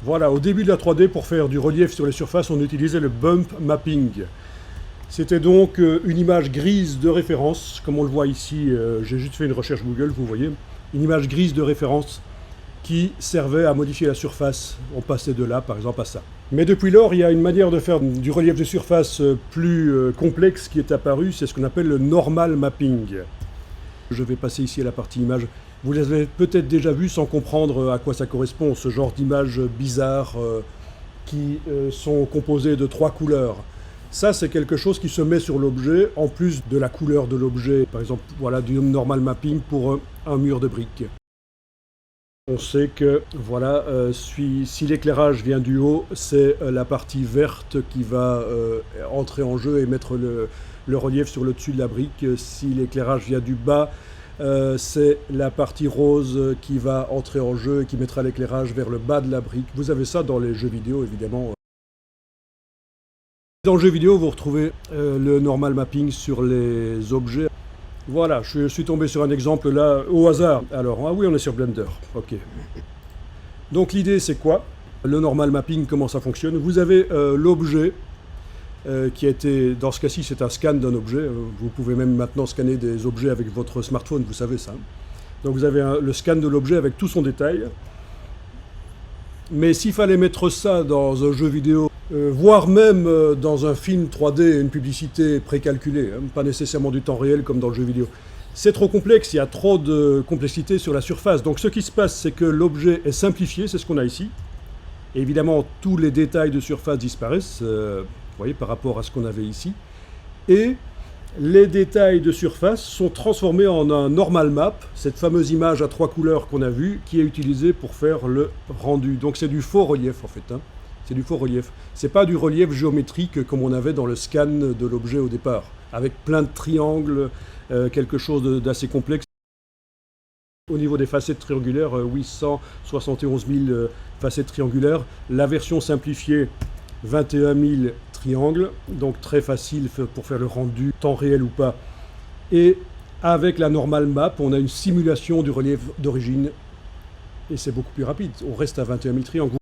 Voilà, au début de la 3D, pour faire du relief sur les surfaces, on utilisait le bump mapping. C'était donc une image grise de référence, comme on le voit ici, j'ai juste fait une recherche Google, vous voyez, une image grise de référence qui servait à modifier la surface. On passait de là, par exemple, à ça. Mais depuis lors, il y a une manière de faire du relief de surface plus complexe qui est apparue, c'est ce qu'on appelle le normal mapping. Je vais passer ici à la partie image. Vous les avez peut-être déjà vus sans comprendre à quoi ça correspond, ce genre d'images bizarres qui sont composées de 3 couleurs. Ça, c'est quelque chose qui se met sur l'objet, en plus de la couleur de l'objet. Par exemple, voilà, du normal mapping pour un mur de briques. On sait que, voilà, si l'éclairage vient du haut, c'est la partie verte qui va entrer en jeu et mettre le relief sur le dessus de la brique. Si l'éclairage vient du bas, c'est la partie rose qui va entrer en jeu et qui mettra l'éclairage vers le bas de la brique. Vous avez ça dans les jeux vidéo, évidemment. Dans le jeu vidéo, vous retrouvez le normal mapping sur les objets. Voilà, je suis tombé sur un exemple là, au hasard. Alors, ah oui, on est sur Blender, ok. Donc l'idée, c'est quoi? Le normal mapping, comment ça fonctionne? Vous avez l'objet qui a été, dans ce cas-ci, c'est un scan d'un objet. Vous pouvez même maintenant scanner des objets avec votre smartphone, vous savez ça. Donc vous avez le scan de l'objet avec tout son détail. Mais s'il fallait mettre ça dans un jeu vidéo, voire même dans un film 3D, une publicité précalculée, hein, pas nécessairement du temps réel comme dans le jeu vidéo, c'est trop complexe, il y a trop de complexité sur la surface. Donc ce qui se passe, c'est que l'objet est simplifié, c'est ce qu'on a ici. Et évidemment, tous les détails de surface disparaissent, vous voyez, par rapport à ce qu'on avait ici. Et les détails de surface sont transformés en un normal map, cette fameuse image à 3 couleurs qu'on a vue, qui est utilisée pour faire le rendu. Donc c'est du faux relief en fait, hein. C'est du faux relief. C'est pas du relief géométrique comme on avait dans le scan de l'objet au départ, avec plein de triangles, quelque chose d'assez complexe. Au niveau des facettes triangulaires, 871 000 facettes triangulaires. La version simplifiée, 21 000 triangles, donc très facile pour faire le rendu, temps réel ou pas. Et avec la normal map, on a une simulation du relief d'origine, et c'est beaucoup plus rapide. On reste à 21 000 triangles.